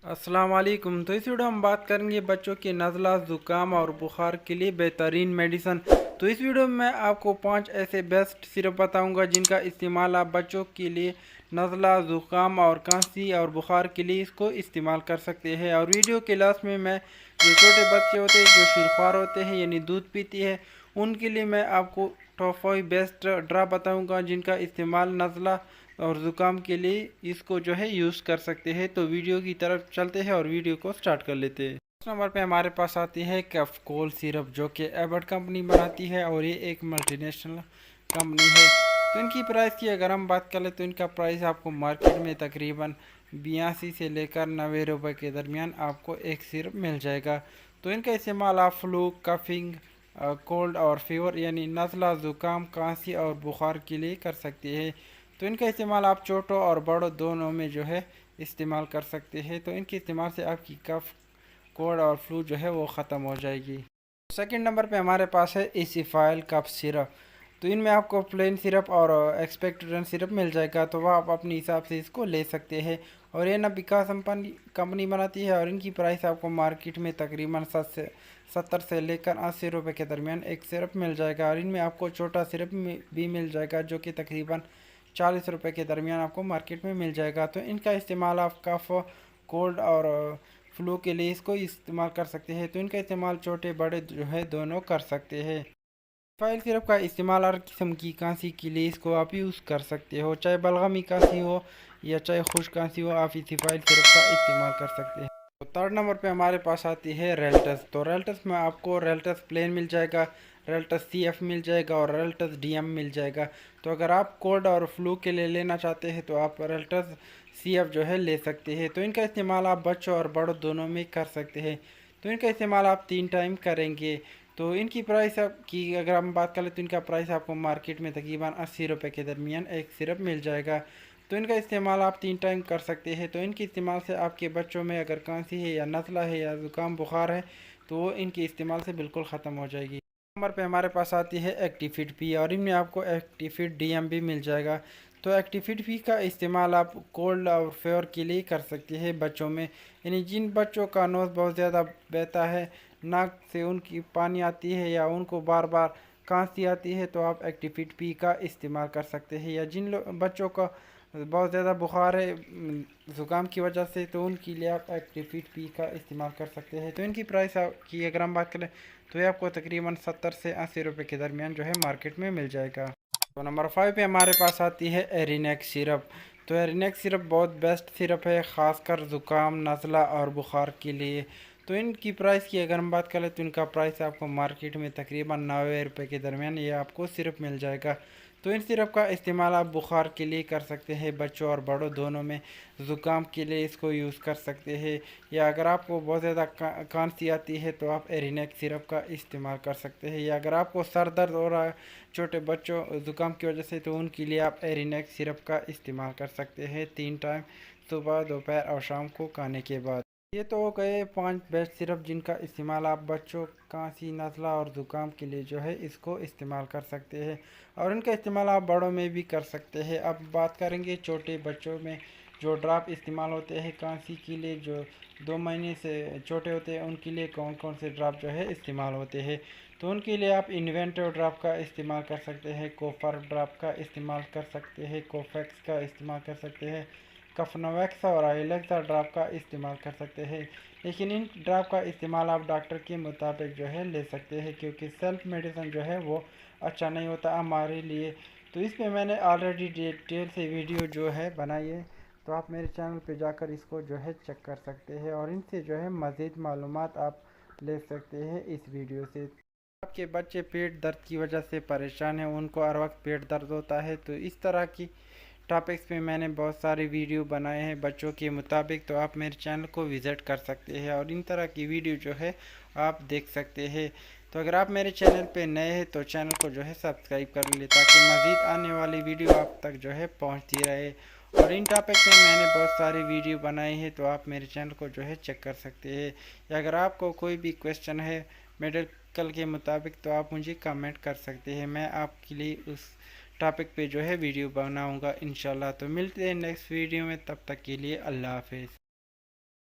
अस्सलाम वालेकुम। तो इस वीडियो में हम बात करेंगे बच्चों के नज़ला ज़ुकाम और बुखार के लिए बेहतरीन मेडिसन। तो इस वीडियो में मैं आपको 5 ऐसे बेस्ट सिरप बताऊंगा जिनका इस्तेमाल आप बच्चों के लिए नज़ला ज़ुकाम और खांसी और बुखार के लिए इसको इस्तेमाल कर सकते हैं। और वीडियो के लास्ट में मैं जो छोटे बच्चे होते हैं जो शिरख्वार होते हैं यानी दूध पीती है उनके लिए मैं आपको टॉप 5 बेस्ट ड्रॉप बताऊँगा जिनका इस्तेमाल नज़ला और ज़ुकाम के लिए इसको जो है यूज़ कर सकते हैं। तो वीडियो की तरफ चलते हैं और वीडियो को स्टार्ट कर लेते हैं। फर्स्ट नंबर पे हमारे पास आती है कैफकोल सिरप जो कि एबट कंपनी बनाती है और ये एक मल्टीनेशनल कंपनी है। तो इनकी प्राइस की अगर हम बात करें तो इनका प्राइस आपको मार्केट में तकरीबन 82 से लेकर 90 रुपये के दरमियान आपको एक सिरप मिल जाएगा। तो इनका इस्तेमाल आप फ्लू, कफिंग, कोल्ड और फीवर यानी नज़ला, ज़ुकाम, खांसी और बुखार के लिए कर सकते हैं। तो इनका इस्तेमाल आप छोटों और बड़ों दोनों में जो है इस्तेमाल कर सकते हैं। तो इनके इस्तेमाल से आपकी कफ, कोल्ड और फ्लू जो है वो ख़त्म हो जाएगी। सेकंड नंबर पे हमारे पास है एसिफाइल कफ सिरप। तो इनमें आपको प्लेन सिरप और एक्सपेक्टेंट सिरप मिल जाएगा। तो वह आप अपने हिसाब से इसको ले सकते हैं। और ये ना विकास कंपनी बनाती है और इनकी प्राइस आपको मार्केट में तकरीबन 70 से लेकर 80 रुपये के दरमियान एक सिरप मिल जाएगा। और इनमें आपको छोटा सिरप भी मिल जाएगा जो कि तकरीबन 40 रुपये के दरमियान आपको मार्केट में मिल जाएगा। तो इनका इस्तेमाल आप कफ, कोल्ड और फ्लू के लिए इसको इस्तेमाल कर सकते हैं। तो इनका इस्तेमाल छोटे बड़े जो है दोनों कर सकते हैं। फाइल सिरप का इस्तेमाल हर किस्म की खांसी के लिए इसको आप यूज़ कर सकते हो, चाहे बलगमी खांसी हो या चाहे खुश खांसी हो, आप इसी फाइल सिरप का इस्तेमाल कर सकते हैं। तो थर्ड नंबर पे हमारे पास आती है रेल्टस। तो रेल्टस में आपको रेल्टस प्लेन मिल जाएगा, रेल्टस CF मिल जाएगा और रेल्टस DM मिल जाएगा। तो अगर आप कोल्ड और फ्लू के लिए लेना चाहते हैं तो आप रेल्टस CF जो है ले सकते हैं। तो इनका इस्तेमाल आप बच्चों और बड़ों दोनों में कर सकते हैं। तो इनका इस्तेमाल आप 3 टाइम करेंगे। तो इनकी प्राइस की अगर हम बात करें तो इनका प्राइस आपको मार्केट में तकरीबन 80 रुपये के दरमियान एक सिरप मिल जाएगा। तो इनका इस्तेमाल आप 3 टाइम कर सकते हैं। तो इनके इस्तेमाल से आपके बच्चों में अगर खांसी है या नज़ला है या ज़ुकाम बुखार है तो वो इनके इस्तेमाल से बिल्कुल ख़त्म हो जाएगी। नंबर पे हमारे पास आती है एक्टिफिट पी और इनमें आपको एक्टिफिट DM भी मिल जाएगा। तो एक्टिफिट पी का इस्तेमाल आप कोल्ड और फीवर के लिए कर सकते हैं बच्चों में, यानी जिन बच्चों का नोज़ बहुत ज़्यादा बहता है, नाक से उनकी पानी आती है या उनको बार बार खांसी आती है तो आप एक्टिफिट पी का इस्तेमाल कर सकते हैं। या जिन बच्चों का बहुत ज़्यादा बुखार है ज़ुकाम की वजह से तो उनके लिए आप एक्टिफिट पी का इस्तेमाल कर सकते हैं। तो इनकी प्राइस की अगर हम बात करें तो ये आपको तकरीबन 70 से 80 रुपये के दरमियान जो है मार्केट में मिल जाएगा। तो नंबर 5 पे हमारे पास आती है एरिनेक्स सिरप। तो एरिनेक्स सिरप बहुत बेस्ट सिरप है, ख़ासकर ज़ुकाम, नज़ला और बुखार के लिए। तो इनकी प्राइस की अगर हम बात करें तो इनका प्राइस आपको मार्केट में तकरीबन 90 रुपये के दरमियान ये आपको सिरप मिल जाएगा। तो इन सिरप का इस्तेमाल आप बुखार के लिए कर सकते हैं, बच्चों और बड़ों दोनों में। ज़ुकाम के लिए इसको यूज़ कर सकते हैं, या अगर आपको बहुत ज़्यादा खांसी आती है तो आप एरिनेक्स सिरप का इस्तेमाल कर सकते हैं। या अगर आपको सर दर्द हो रहा है छोटे बच्चों ज़ुकाम की वजह से तो उनके लिए आप एरिनेक्स सिरप का इस्तेमाल कर सकते हैं 3 टाइम, सुबह, दोपहर और शाम को खाने के बाद। ये तो हो गए 5 बेस्ट सिरप जिनका इस्तेमाल आप बच्चों, खांसी, नज़ला और ज़ुकाम के लिए जो है इसको इस्तेमाल कर सकते हैं। और इनका इस्तेमाल आप बड़ों में भी कर सकते हैं। अब बात करेंगे छोटे बच्चों में जो ड्रॉप इस्तेमाल होते हैं खांसी के लिए, जो 2 महीने से छोटे होते हैं उनके लिए कौन कौन से ड्रॉप जो है इस्तेमाल होते हैं। तो उनके लिए आप इन्वेंटिव ड्रॉप का इस्तेमाल कर सकते हैं, कोफर ड्रॉप का इस्तेमाल कर सकते हैं, कोफेक्स का इस्तेमाल कर सकते हैं, कफनवैक्स और आइलेक्सा ड्रॉप का इस्तेमाल कर सकते हैं। लेकिन इन ड्रॉप का इस्तेमाल आप डॉक्टर के मुताबिक जो है ले सकते हैं, क्योंकि सेल्फ मेडिसिन जो है वो अच्छा नहीं होता हमारे लिए। तो इस पर मैंने ऑलरेडी डिटेल से वीडियो जो है बनाई है, तो आप मेरे चैनल पे जाकर इसको जो है चेक कर सकते हैं और इनसे जो है मज़ीद मालूमात आप ले सकते हैं इस वीडियो से। आपके बच्चे पेट दर्द की वजह से परेशान हैं, उनको हर वक्त पेट दर्द होता है, तो इस तरह की टॉपिक्स पे मैंने बहुत सारे वीडियो बनाए हैं बच्चों के मुताबिक। तो आप मेरे चैनल को विज़िट कर सकते हैं और इन तरह की वीडियो जो है आप देख सकते हैं। तो अगर आप मेरे चैनल पे नए हैं तो चैनल को जो है सब्सक्राइब कर लें ताकि मज़ीद आने वाली वीडियो आप तक जो है पहुंचती रहे। और इन टॉपिक पे मैंने बहुत सारी वीडियो बनाई है तो आप मेरे चैनल को जो है चेक कर सकते हैं। या अगर आपको कोई भी क्वेश्चन है मेडिकल के मुताबिक तो आप मुझे कमेंट कर सकते हैं, मैं आपके लिए उस टॉपिक पे जो है वीडियो बनाऊंगा इंशाल्लाह। तो मिलते हैं नेक्स्ट वीडियो में, तब तक के लिए अल्लाह हाफिज़।